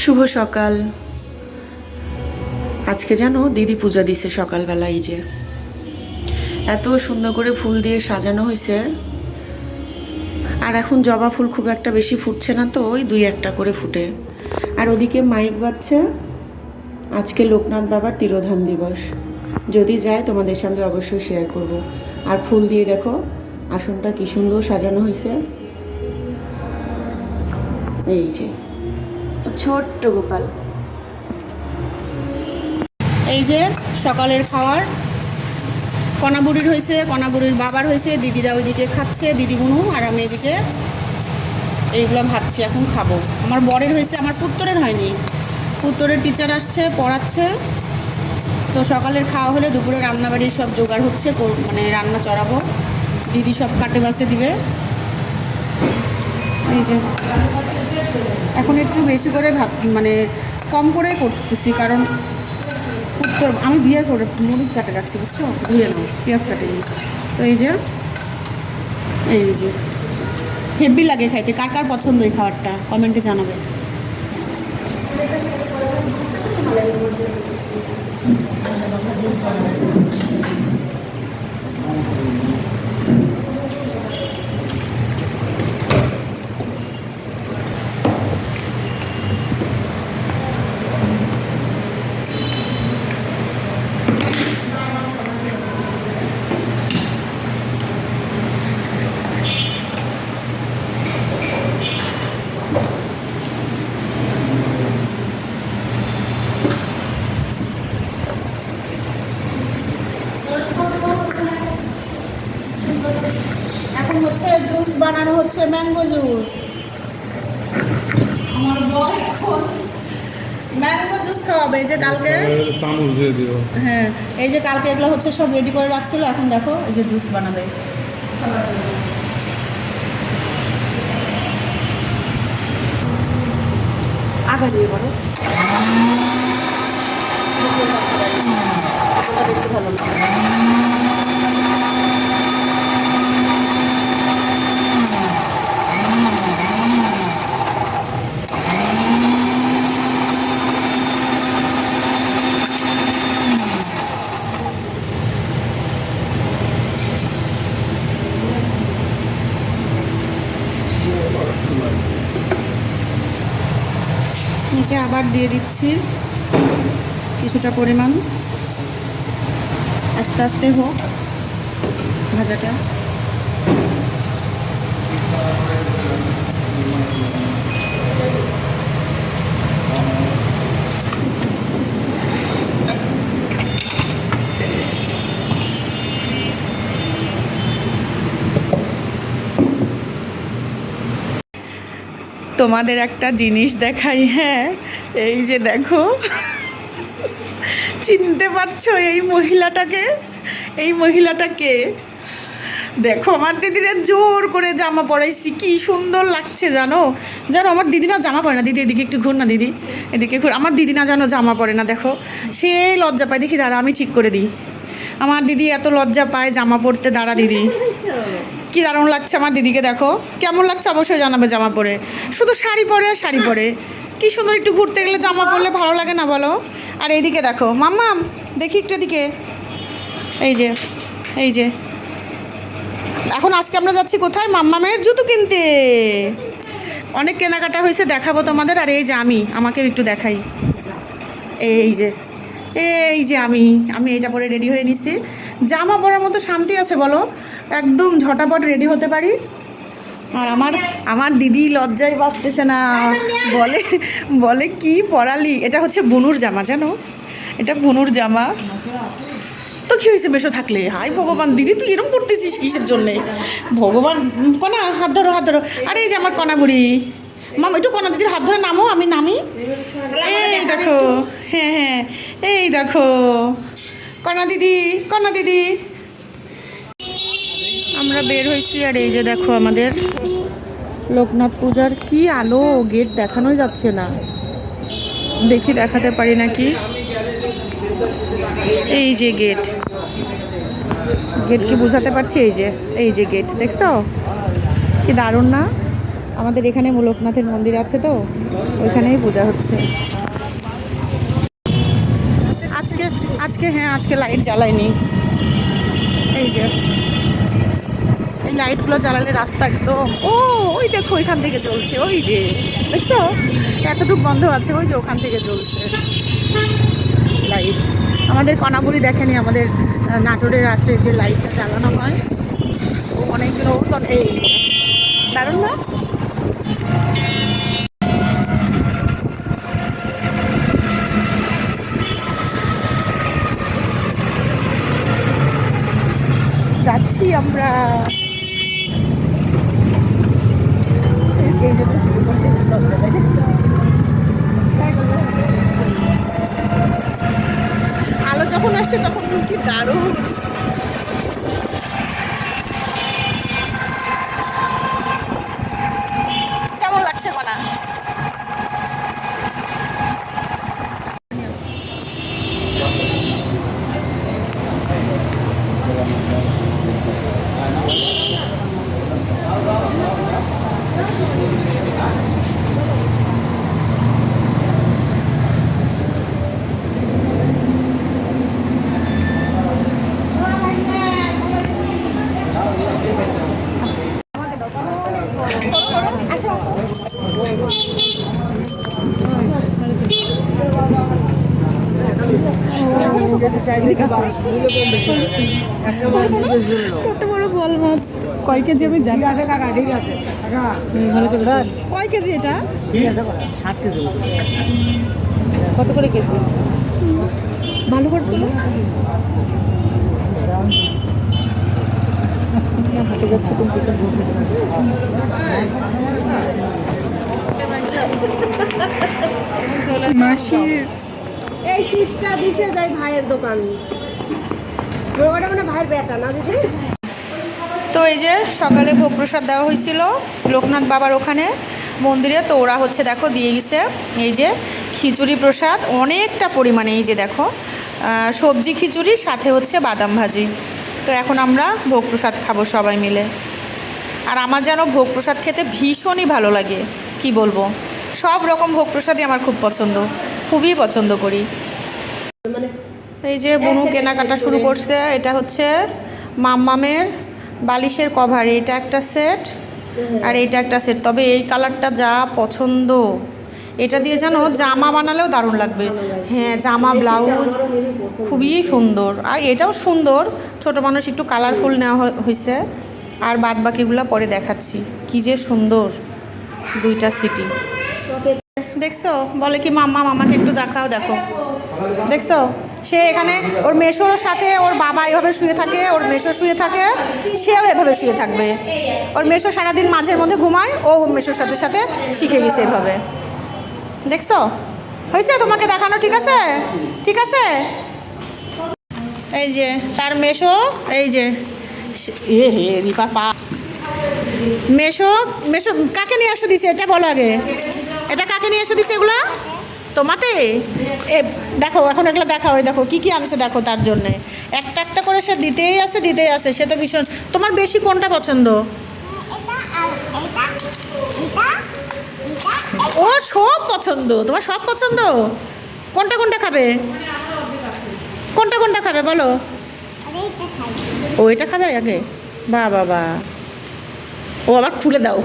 শুভ সকাল। আজকে জানো দিদি পূজা দিছে সকালবেলা। এই যে এত সুন্দর করে ফুল দিয়ে সাজানো হয়েছে। আর এখন জবা ফুল খুব একটা বেশি ফুটছে না, তো ওই দুই একটা করে ফুটে। আর ওদিকে মাইক বাজছে। আজকে লোকনাথ বাবার তিরোধান দিবস, যদি যায় তোমাদের সঙ্গে অবশ্যই শেয়ার করব। আর ফুল দিয়ে দেখো আসনটা কি সুন্দর সাজানো হয়েছে। এই যে ছোট্ট গোপাল। এই যে সকালের খাওয়ার কণাবুড়ির হয়েছে, কণাবুড়ির বাবার হয়েছে, দিদিরা ওইদিকে খাচ্ছে, দিদি বুনু, আর আমি এদিকে এইগুলো ভাবছি এখন খাবো। আমার বরের হয়েছে, আমার পুত্তরের হয়নি। পুত্তরের টিচার আসছে, পড়াচ্ছে। তো সকালের খাওয়া হলে দুপুরে রান্নাবাড়ির সব জোগাড় হচ্ছে, মানে রান্না চড়াবো। দিদি সব কাটে বাসে দিবে। এই যে এখন একটু বেশি করে মানে কম করে করতেছি, কারণ পুত্তর আমি বিয়ে করে মরিচ কাটে রাখছি, বুঝছো, ধুয়ে নাও, পেঁয়াজ কাটে নিই। তো এই যে হেভি লাগে খাইতে। কার কার পছন্দ এই খাবারটা কমেন্টে জানাবে। এখন হচ্ছে জুস বানানো হচ্ছে, ম্যাঙ্গো জুস। আমার বর এখন ম্যাঙ্গো জুস খাওয়াবে। এই যে কালকে চামচ দিয়ে দিও। হ্যাঁ, এই যে কালকে এগুলো হচ্ছে সব রেডি করে রাখছিল, এখন দেখো এই যে জুস বানাবে। আগা দিয়ে বলো দেখতে ভালো লাগে। নিচে আবার দিয়ে দিচ্ছি কিছুটা পরিমাণ, আস্তে আস্তে হোক ভাজাটা। তোমাদের একটা জিনিস দেখাই। হ্যাঁ, এই যে দেখো, চিনতে পারছো এই মহিলাটাকে? এই মহিলাটাকে দেখো, আমার দিদিরা জোর করে জামা পরাইছি, কি সুন্দর লাগছে জানো। জানো আমার দিদি না জামা পরে না। দিদি এদিকে একটু ঘুর না, দিদি এদিকে ঘুর। আমার দিদি না জানো জামা পরে না, দেখো সে লজ্জা পায়। দেখি দাঁড়া, আমি ঠিক করে দিই। আমার দিদি এত লজ্জা পায় জামা পরতে। দাঁড়া দিদি, কি দারুণ লাগছে আমার দিদিকে। দেখো কেমন লাগছে অবশ্যই জানাবে জামা পরে। শুধু শাড়ি পরে আর শাড়ি পরে, কি সুন্দর। একটু ঘুরতে গেলে জামা পরলে ভালো লাগে না বলো? আর এইদিকে দেখো মাম্মাম, দেখি একটু এদিকে। এই যে এখন আজকে আমরা যাচ্ছি কোথায়? মাম্মামের জুতো কিনতে। অনেক কেনাকাটা হয়েছে, দেখাবো তোমাদের। আর এই যে আমাকে একটু দেখাই। এই যে আমি এইটা পরে রেডি হয়ে নিচ্ছি। জামা পরার মতো শান্তি আছে বলো? একদম ঝটাপট রেডি হতে পারি। আর আমার দিদি লজ্জায় বাঁচতেছে না, বলে কি পরালি। এটা হচ্ছে বুনুর জামা, জানো, এটা বুনুর জামা। তো কী হয়েছে মেশো থাকলে? হাই ভগবান, দিদি তুই এরকম করতেছিস কিসের জন্যে? ভগবান, কণা হাত ধরো, হাত ধরো। আরে এই যে আমার কণা বুড়ি মাম, একটু কণা দিদির হাত ধরে নামো, আমি নামি। এই দেখো, হ্যাঁ এই দেখো কণা দিদি। আমরা বের হয়েছি। আর এই যে দেখো আমাদের লোকনাথ পূজার কি আলো, গেট দেখানোই যাচ্ছে না। দেখি দেখাতে পারি নাকি। এই যে গেট কি বোঝাতে পারছি? এই যে গেট দেখছো, কি দারুণ না? আমাদের এখানে লোকনাথের মন্দির আছে তো ওইখানেই পূজা হচ্ছে। আজকে আজকে হ্যাঁ আজকে লাইট জ্বালায়নি। এই যে এই লাইটগুলো জ্বালালে রাস্তা একদম, ও ওই দেখো ওইখান থেকে জ্বলছে, ওই যে দেখছো এতটুকু বন্ধ আছে, ওই যে ওখান থেকে জ্বলছে লাইট। আমাদের কণাবুড়ি দেখেনি আমাদের নাটোরের রাত্রে যে লাইটটা জ্বালানো হয়, ও অনেকজন ও তো এই দারুণ না? যাচ্ছি আমরা। আলো যখন আসছে তখন কি দারুণ। কেমন লাগছে কনা? কত বড় বল মাছ, কয় কেজি আমি জানি। ঠিক আছে কয় কেজি এটা? 7 কেজি। কত করে কেজি? ভালো করে তোলো। হাঁটে যাচ্ছে তুমি পিছনে। মাসির এই চিপসটা দিছে যাই ভাইয়ের দোকান, ওটা মানে ভাইয়ের বেটা না দিদি। তো এই যে সকালে ভোগ প্রসাদ দেওয়া হয়েছিল লোকনাথ বাবার ওখানে মন্দিরে, তো ওরা হচ্ছে দেখো দিয়ে গেছে এই যে খিচুড়ি প্রসাদ অনেকটা পরিমাণে, এই যে দেখো সবজি খিচুড়ি সাথে হচ্ছে বাদাম ভাজি। তো এখন আমরা ভোগ প্রসাদ খাবো সবাই মিলে। আর আমার যেন ভোগ প্রসাদ খেতে ভীষণই ভালো লাগে, কি বলবো, সব রকম ভোগ প্রসাদই আমার খুব পছন্দ, খুবই পছন্দ করি। এই যে বনু কেনাকাটা শুরু করছে, এটা হচ্ছে মাম্মামের বালিশের কভার, এটা একটা সেট আর এইটা একটা সেট। তবে এই কালারটা যা পছন্দ, এটা দিয়ে যেন জামা বানালেও দারুণ লাগবে। হ্যাঁ জামা ব্লাউজ খুবই সুন্দর, আর এটাও সুন্দর, ছোট মানুষ একটু কালারফুল নেওয়া হয়েছে। আর বাদ বাকিগুলো পরে দেখাচ্ছি, কি যে সুন্দর দুইটা সিটি। দেখছো বলে কি মাম্মা মামাকে একটু দেখাও, দেখো দেখছো সে এখানে ওর মেশোর সাথে ওর বাবা এভাবে শুয়ে থাকে, ওর মেশো শুয়ে থাকে, সেও এভাবে শুয়ে থাকবে। ওর মেশো সারাদিন মাঝের মধ্যে ঘুমায়, ও মেশোর সাথে সাথে শিখে গেছে এভাবে। দেখছো হয়েছে তোমাকে দেখানো, ঠিক আছে ঠিক আছে। এই যে তার মেশো, এই যে এ হে রিপা পা মেশো মেশো কাকে নিয়ে এসে দিছে এটা বলো আগে, এটা কাকে নিয়ে এসে দিছে এগুলো? তোমাতে এ দেখো এখন এগুলো দেখাও, ওই দেখো কী কী আনছে দেখো, তার জন্যে একটা একটা করে সে দিতেই আছে, সে তো ভীষণ। তোমার বেশি কোনটা পছন্দ? ও সব পছন্দ, তোমার সব পছন্দ। কোনটা কোনটা খাবে, কোনটা কোনটা খাবে বলো? ও এটা খাবে আগে, বা বাবা, ও আবার খুলে দাও।